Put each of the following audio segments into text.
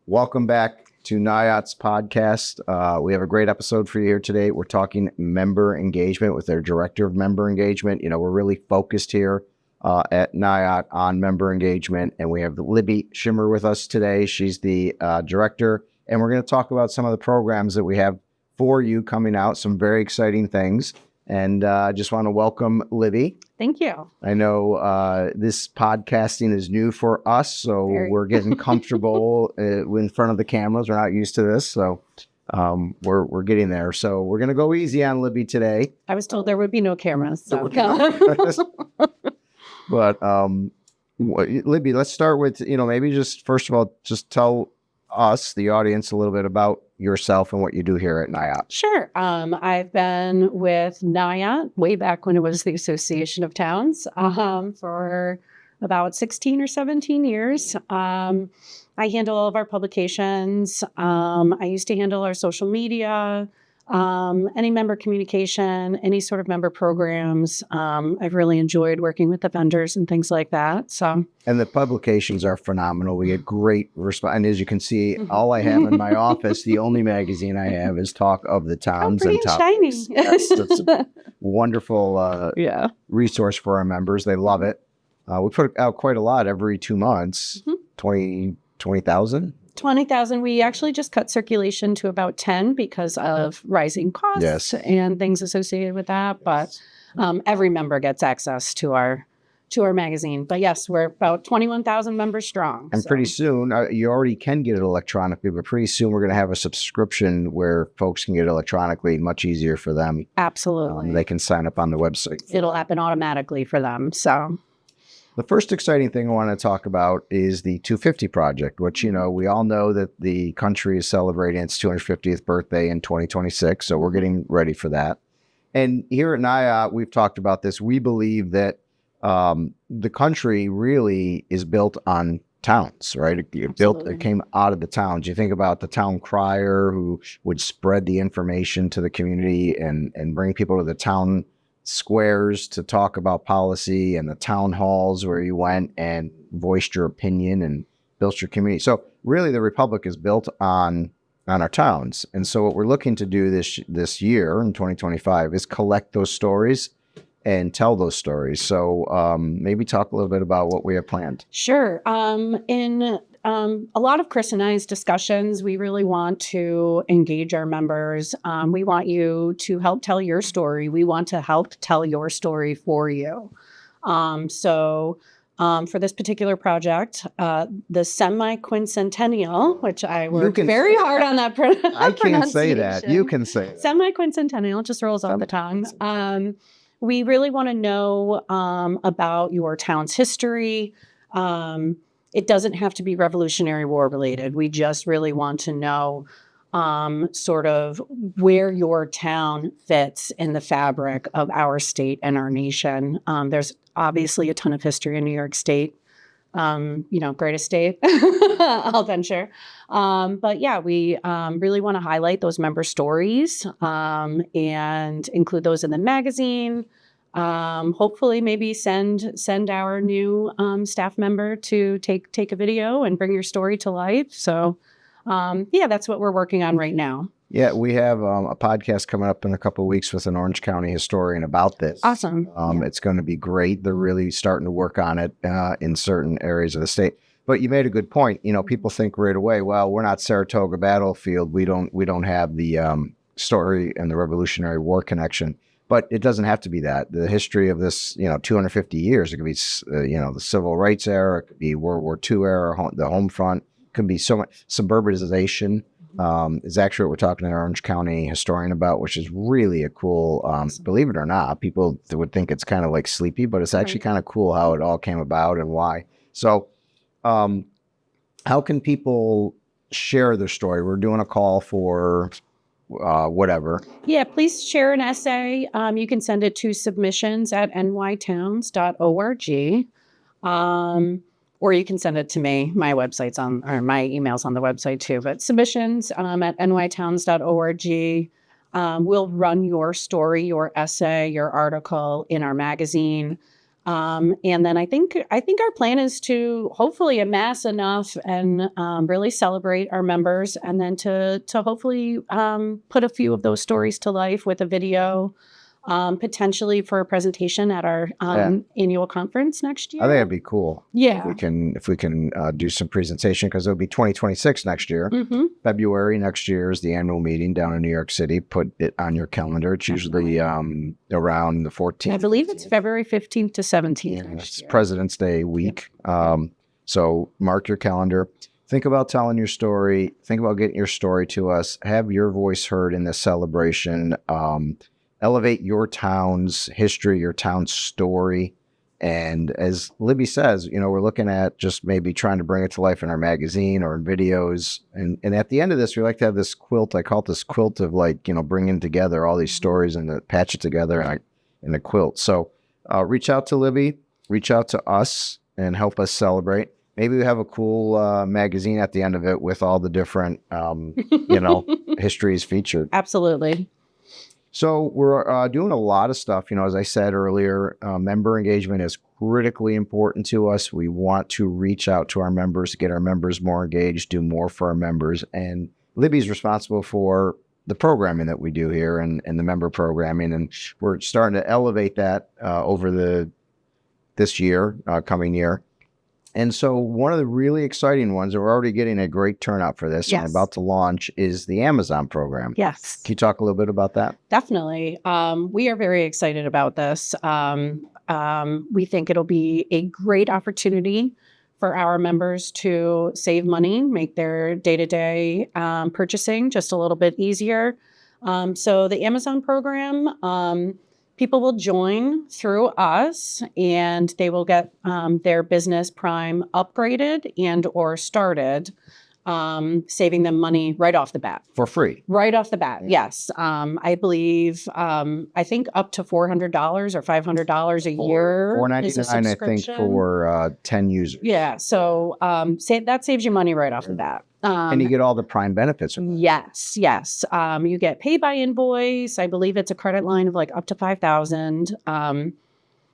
Welcome back to NYAOT's podcast. We have a great episode for you here today. We're talking member engagement with their director of member engagement. You know, we're really focused here at NYAOT on member engagement, and we have Libby Schirmer with us today. She's the director, and we're going to talk about some of the programs that we have for you coming out, some very exciting things. And I just want to welcome Libby. Thank you. I know this podcasting is new for us, so we're getting comfortable in front of the cameras. We're not used to this, so we're getting there. So we're going to go easy on Libby today. I was told there would be no cameras. So. But Libby, let's start with, maybe just first of all, just tell us, the audience, a little bit about yourself and what you do here at NYAOT. Sure. I've been with NYAOT way back when it was the Association of Towns for about 16 or 17 years. I handle all of our publications. I used to handle our social media, any member communication, any sort of member programs. I've really enjoyed working with the vendors and things like that. And the publications are phenomenal. We get great response. And as you can see, all I have in my office, the only magazine I have is Talk of the Towns and Top. Shiny. Yes, that's a wonderful resource for our members. They love it. We put out quite a lot every 2 months, 20,000. 20,000. We actually just cut circulation to about 10 because of rising costs and things associated with that. But every member gets access to our magazine. But yes, we're about 21,000 members strong. And pretty soon, you already can get it electronically, but pretty soon we're going to have a subscription where folks can get it electronically, much easier for them. Absolutely. They can sign up on the website. It'll happen automatically for them. So. The first exciting thing I want to talk about is the 250 project, which, we all know that the country is celebrating its 250th birthday in 2026. So we're getting ready for that. And here at NYAOT, we've talked about this. We believe that the country really is built on towns, right? It came out of the towns. You think about the town crier who would spread the information to the community and bring people to the town squares to talk about policy, and the town halls where you went and voiced your opinion and built your community. So really the Republic is built on our towns. And so what we're looking to do this year in 2025 is collect those stories and tell those stories. So maybe talk a little bit about what we have planned. Sure. In a lot of Chris and I's discussions, we really want to engage our members. We want you to help tell your story. We want to help tell your story for you. So for this particular project, the Semiquincentennial, which I worked very hard on that I can't say that. You can say it. Semiquincentennial just rolls off the tongue. We really want to know about your town's history. It doesn't have to be Revolutionary War related. We just really want to know sort of where your town fits in the fabric of our state and our nation. There's obviously a ton of history in New York State, greatest state, I'll venture. But yeah, we really want to highlight those member stories and include those in the magazine. Hopefully maybe send our new staff member to take a video and bring your story to life. So that's what we're working on right now. Yeah, we have a podcast coming up in a couple of weeks with an Orange County historian about this. Awesome. It's going to be great. They're really starting to work on it in certain areas of the state. But you made a good point. People think right away, well, we're not Saratoga Battlefield. We don't have the story and the Revolutionary War connection. But it doesn't have to be that. The history of this, 250 years, it could be, the Civil Rights era, it could be World War II era, the home front, it could be so much. Suburbanization is actually what we're talking to an Orange County historian about, which is really a cool, believe it or not, people would think it's kind of like sleepy, but it's actually kind of cool how it all came about and why. So how can people share their story? We're doing a call for whatever. Yeah, please share an essay. You can send it to submissions@nytowns.org. Or you can send it to me. My email's on the website too, but submissions at nytowns.org. We'll run your story, your essay, your article in our magazine. And then I think our plan is to hopefully amass enough and really celebrate our members, and then to hopefully put a few of those stories to life with a video, potentially for a presentation at our annual conference next year. I think it'd be cool. Yeah. If we can do some presentation, because it'll be 2026 next year. Mm-hmm. February next year is the annual meeting down in New York City. Put it on your calendar. It's usually around the 14th. I believe it's February 15th to 17th. Yeah, it's President's Day week. So mark your calendar. Think about telling your story. Think about getting your story to us. Have your voice heard in this celebration. Elevate your town's history, your town's story. And as Libby says, we're looking at just maybe trying to bring it to life in our magazine or in videos. And at the end of this, we like to have this quilt. I call it this quilt of bringing together all these stories and patch it together in a quilt. So reach out to Libby, reach out to us, and help us celebrate. Maybe we have a cool magazine at the end of it with all the different, histories featured. Absolutely. So we're doing a lot of stuff. As I said earlier, member engagement is critically important to us. We want to reach out to our members, get our members more engaged, do more for our members. And Libby's responsible for the programming that we do here and the member programming. And we're starting to elevate that over this year, coming year. And so one of the really exciting ones, and we're already getting a great turnout for this, yes, and about to launch, is the Amazon program. Yes. Can you talk a little bit about that? Definitely. We are very excited about this. We think it'll be a great opportunity for our members to save money, make their day-to-day purchasing just a little bit easier. So the Amazon program, people will join through us, and they will get their business Prime upgraded and or started, saving them money right off the bat. For free? Right off the bat, yes. I believe, I think up to $400 or $500 a year is a $4.99, I think, for 10 users. Yeah, so that saves you money right off the bat. And you get all the Prime benefits. Yes. You get pay by invoice. I believe it's a credit line of up to $5,000.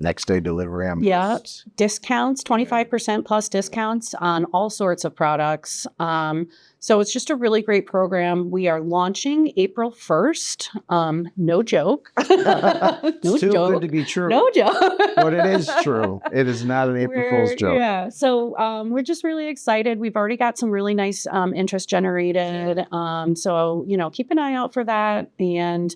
Next day delivery. Yeah. Discounts, 25% plus discounts on all sorts of products. So it's just a really great program. We are launching April 1st. No joke. It's too good to be true. No joke. But it is true. It is not an April Fool's joke. Yeah. So we're just really excited. We've already got some really nice interest generated. So, keep an eye out for that. And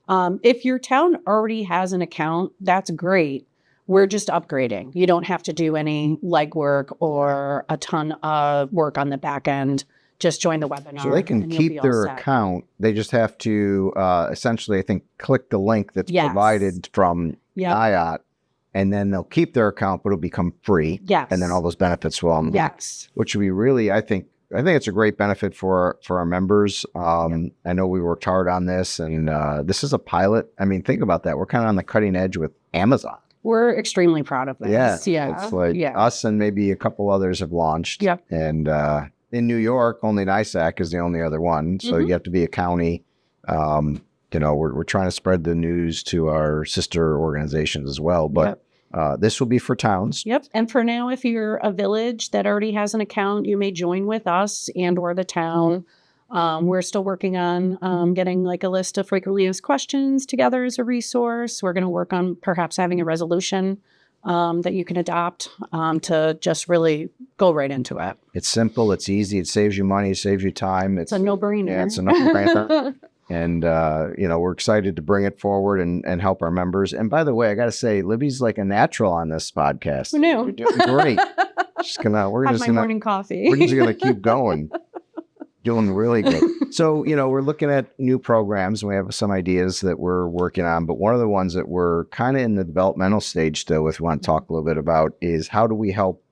if your town already has an account, that's great. We're just upgrading. You don't have to do any legwork or a ton of work on the back end. Just join the webinar. So they can keep their account. They just have to essentially, I think, click the link that's provided from NYAOT, and then they'll keep their account, but it'll become free. Yes. And then all those benefits will unlock. Yes. Which would be really, I think it's a great benefit for our members. I know we worked hard on this, and this is a pilot. I mean, think about that. We're kind of on the cutting edge with Amazon. We're extremely proud of this. Yeah. It's like us and maybe a couple others have launched. Yep. And in New York, only NYSAC is the only other one. So you have to be a county. We're trying to spread the news to our sister organizations as well. But this will be for towns. Yep. And for now, if you're a village that already has an account, you may join with us and or the town. We're still working on getting a list of frequently asked questions together as a resource. We're going to work on perhaps having a resolution that you can adopt to just really go right into it. It's simple. It's easy. It saves you money. It saves you time. It's a no-brainer. Yeah, it's a no-brainer. And, we're excited to bring it forward and help our members. And by the way, I got to say, Libby's like a natural on this podcast. Who knew? You're doing great. We're Have my morning coffee. We're just going to keep going. Doing really good. So, we're looking at new programs, and we have some ideas that we're working on. But one of the ones that we're kind of in the developmental stage still with, we want to talk a little bit about, is how do we help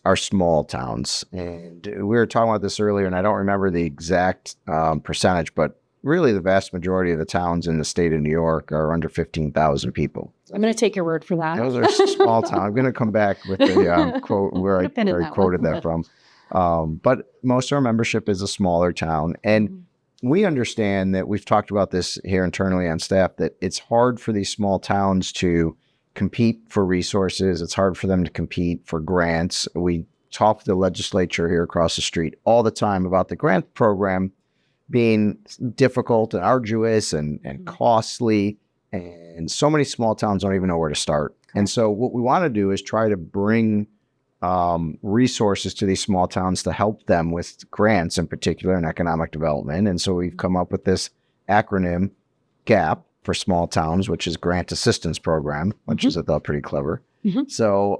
our small towns? And we were talking about this earlier, and I don't remember the exact percentage, but really the vast majority of the towns in the state of New York are under 15,000 people. I'm going to take your word for that. Those are small towns. I'm going to come back with the quote where I quoted that from. But most of our membership is a smaller town. And we understand that we've talked about this here internally on staff, that it's hard for these small towns to compete for resources. It's hard for them to compete for grants. We talk to the legislature here across the street all the time about the grant program being difficult and arduous and costly. And so many small towns don't even know where to start. And so what we want to do is try to bring resources to these small towns to help them with grants, in particular in economic development. And so we've come up with this acronym, GAP, for small towns, which is Grant Assistance Program, which is, I thought, pretty clever. So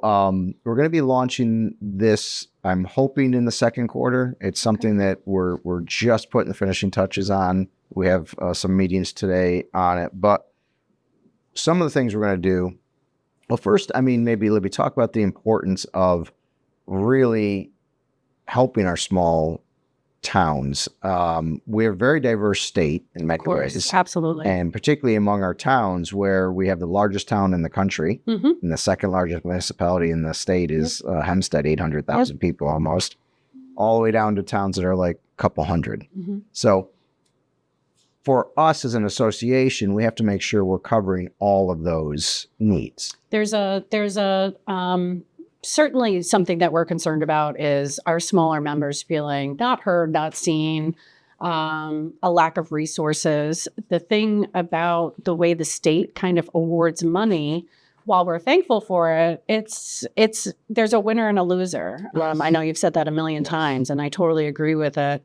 we're going to be launching this, I'm hoping, in the second quarter. It's something that we're just putting the finishing touches on. We have some meetings today on it. But some of the things we're going to do, well, first, I mean, maybe Libby, talk about the importance of really helping our small towns. We're a very diverse state in many ways. Absolutely. And particularly among our towns, where we have the largest town in the country, and the second largest municipality in the state is Hempstead, 800,000 people almost, all the way down to towns that are like a couple hundred. So for us as an association, we have to make sure we're covering all of those needs. There's certainly something that we're concerned about is our smaller members feeling not heard, not seen, a lack of resources. The thing about the way the state kind of awards money, while we're thankful for it, there's a winner and a loser. I know you've said that a million times, and I totally agree with it.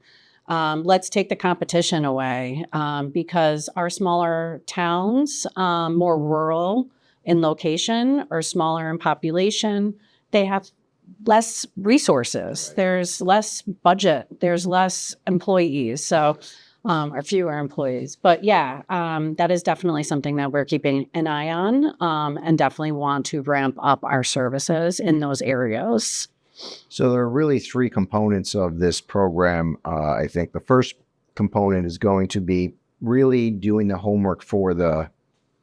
Let's take the competition away because our smaller towns, more rural in location or smaller in population, they have less resources. There's less budget. There's less employees. So, or fewer employees. But yeah, that is definitely something that we're keeping an eye on and definitely want to ramp up our services in those areas. So there are really three components of this program. I think the first component is going to be really doing the homework for the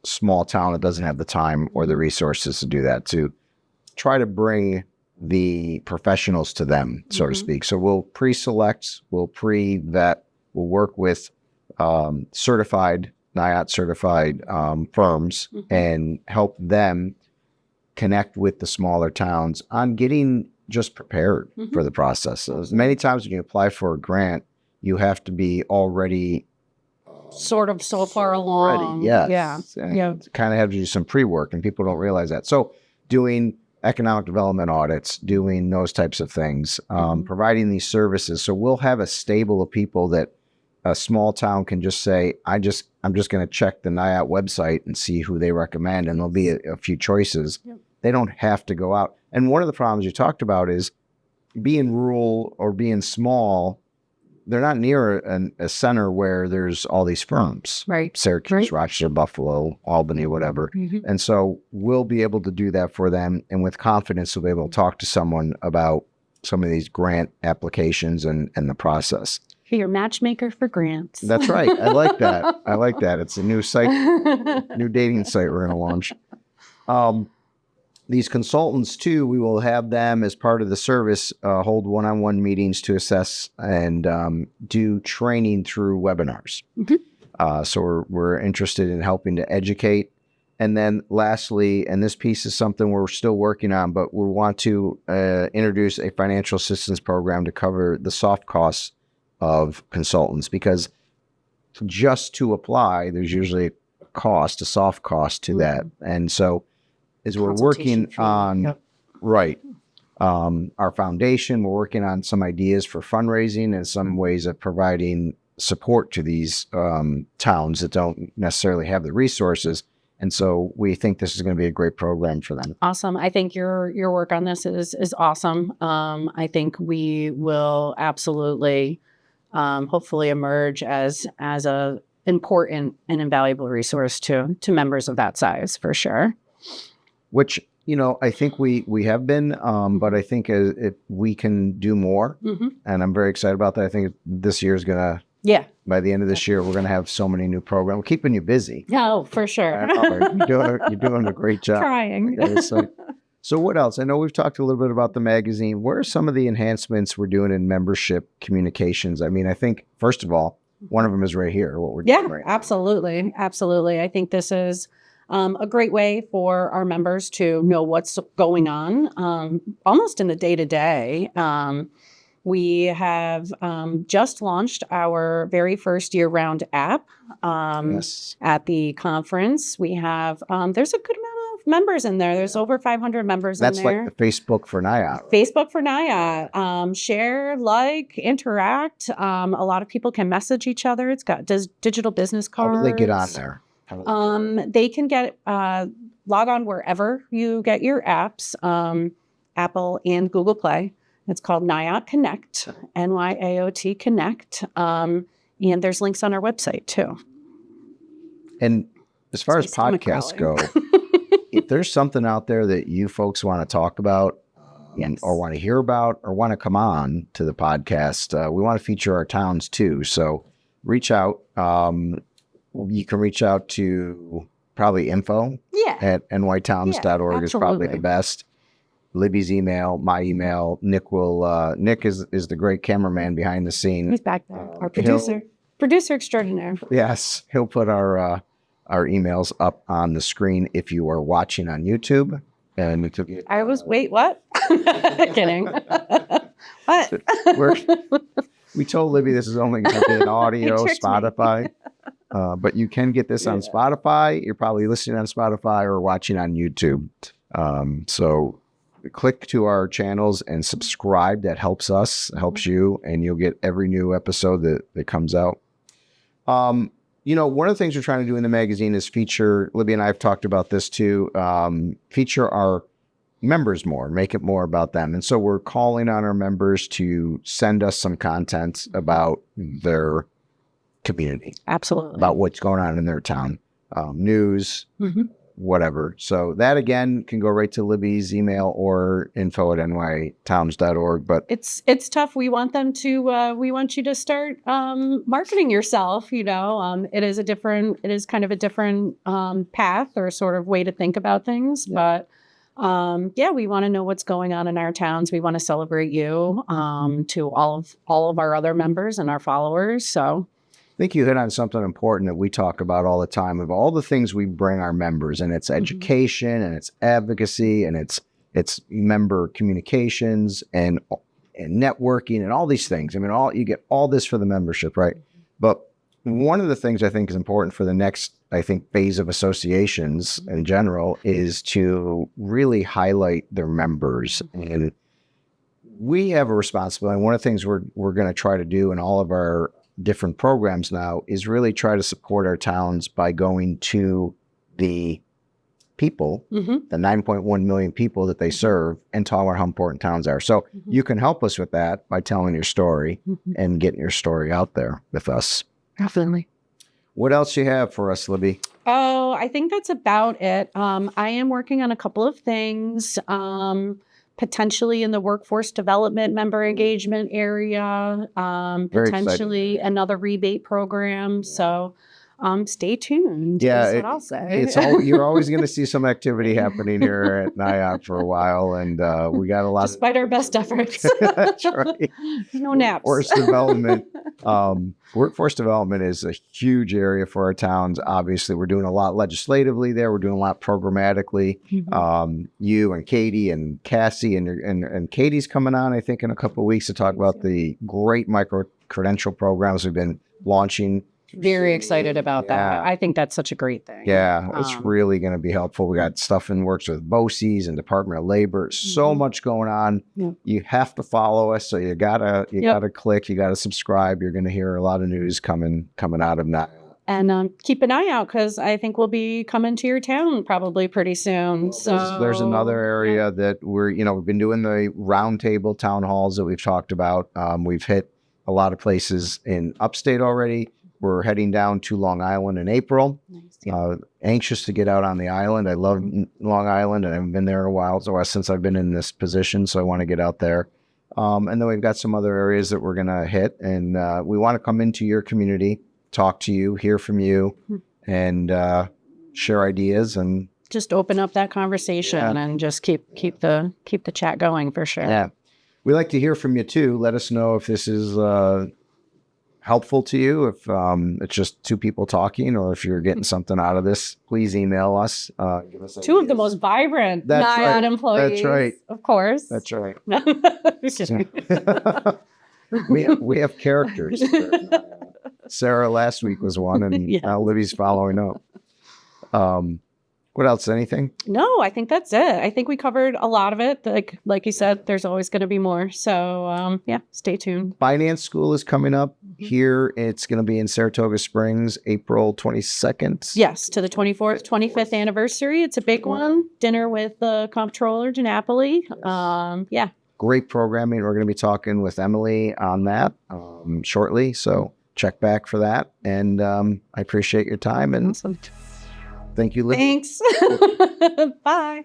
small town that doesn't have the time or the resources to do that, to try to bring the professionals to them, so to speak. So we'll pre-select, we'll pre-vet, we'll work with certified, NYAOT certified firms and help them connect with the smaller towns on getting just prepared for the process. So many times when you apply for a grant, you have to be already sort of so far along. Ready, yes. Yeah. Kind of have to do some pre-work, and people don't realize that. So doing economic development audits, doing those types of things, providing these services. So we'll have a stable of people that a small town can just say, I'm just going to check the NYAOT website and see who they recommend, and there'll be a few choices. They don't have to go out. And one of the problems you talked about is being rural or being small. They're not near a center where there's all these firms, right? Syracuse, Rochester, Buffalo, Albany, whatever. And so we'll be able to do that for them. And with confidence, we'll be able to talk to someone about some of these grant applications and the process. Be your matchmaker for grants. That's right. I like that. I like that. It's a new site, new dating site we're going to launch. These consultants, too, we will have them as part of the service hold one-on-one meetings to assess and do training through webinars. So we're interested in helping to educate. And then lastly, and this piece is something we're still working on, but we want to introduce a financial assistance program to cover the soft costs of consultants, because just to apply, there's usually a soft cost to that. And so as we're working on, our foundation, we're working on some ideas for fundraising and some ways of providing support to these towns that don't necessarily have the resources. And so we think this is going to be a great program for them. Awesome. I think your work on this is awesome. I think we will absolutely, hopefully emerge as a important and invaluable resource to members of that size, for sure. Which, I think we have been, but I think if we can do more, and I'm very excited about that. I think this year is going to, by the end of this year, we're going to have so many new programs. We're keeping you busy. Oh, for sure. You're doing a great job. Trying. So what else? I know we've talked a little bit about the magazine. Where are some of the enhancements we're doing in membership communications? I mean, I think, first of all, one of them is right here, what we're doing right now. Absolutely. Absolutely. I think this is a great way for our members to know what's going on almost in the day-to-day. We have just launched our very first year-round app Yes. at the conference. We have, there's a good amount of members in there. There's over 500 members That's in there. like the Facebook for NYAOT. Facebook for NYAOT. Share, like, interact. A lot of people can message each other. It's got digital business How cards. do they get on there? They can get log on wherever you get your apps, Apple and Google Play. It's called NYAOT Connect, NYAOT Connect. And there's links on our website too. And as far as stomach podcasts growling. go, if there's something out there that you folks want to talk about or want to hear about or want to come on to the podcast, we want to feature our towns too. So reach out. You can reach out to probably info at nytowns.org is probably the best. Libby's email, my email. Nick is the great cameraman behind the scene. He's back there. Our producer extraordinaire. Yes, he'll put our emails up on the screen if you are watching on YouTube. And Wait, what? Kidding. What? We told Libby this is only going to be an audio Spotify. But you can get this on Spotify. You're probably listening on Spotify or watching on YouTube. So click to our channels and subscribe. That helps us, helps you, and you'll get every new episode that comes out. One of the things we're trying to do in the magazine is feature, Libby and I have talked about this too, feature our members more, make it more about them. And so we're calling on our members to send us some content about their community. Absolutely. About what's going on in their town, news, whatever. So that again can go right to Libby's email or info@nytowns.org. But it's tough. We want them to. We want you to start marketing yourself. It is kind of a different path or sort of way to think about things. Yeah. But we want to know what's going on in our towns. We want to celebrate you to all of our other members and our followers. So. I think you hit on something important that we talk about all the time of all the things we bring our members, and it's education and it's advocacy and it's member communications and networking and all these things. I mean, you get all this for the membership, right? But one of the things I think is important for the next, phase of associations in general is to really highlight their members. And we have a responsibility. And one of the things we're going to try to do in all of our different programs now is really try to support our towns by going to the people, the 9.1 million people that they serve, and talk about how important towns are. So you can help us with that by telling your story and getting your story out there with us. Definitely. What else you have for us, Libby? Oh, I think that's about it. I am working on a couple of things. Potentially in the workforce development member engagement area, potentially another rebate program. So stay tuned. Yeah, is what I'll say. You're always going to see some activity happening here at NYAOT for a while, and we got a lot. Despite our best efforts. That's right. No naps. Workforce development is a huge area for our towns. Obviously, we're doing a lot legislatively there. We're doing a lot programmatically. You and Katie and Cassie and Katie's coming on, I think, in a couple of weeks to talk about the great micro-credential programs we've been launching. Very excited about that. I think that's such a great thing. Yeah, it's really going to be helpful. We got stuff in works with BOCES and Department of Labor. So much going on. Yeah. You have to follow us, so you gotta click, you gotta subscribe. You're going to hear a lot of news coming out of NYAOT. And keep an eye out because I think we'll be coming to your town probably pretty soon. So there's another area that we've been doing the roundtable town halls that we've talked about. We've hit a lot of places in upstate already. We're heading down to Long Island in April. Nice, yeah. Anxious to get out on the island. I love Long Island, and I haven't been there in a while since I've been in this position, so I want to get out there. And then we've got some other areas that we're going to hit, and we want to come into your community, talk to you, hear from you, and share ideas and just open up that conversation and just keep the chat going for sure. Yeah, we like to hear from you too. Let us know if this is helpful to you, if it's just two people talking, or if you're getting something out of this, please email us. Give us Two of the ideas. most vibrant That's NYAOT right. employees. That's right. Of course. That's right. Just kidding. we have characters. Sarah last week was one, and Yeah. now Libby's following up. What else? Anything? No, I think that's it. I think we covered a lot of it. Like you said, there's always going to be more. So yeah, stay tuned. Finance school is coming up here. It's going to be in Saratoga Springs, April 22nd. Yes, to the 25th anniversary. It's a big one. Dinner with the comptroller, DiNapoli. Yeah. Great programming. We're going to be talking with Emily on that shortly. So check back for that. And I appreciate your time. And Awesome. thank you, Libby. Thanks. Bye.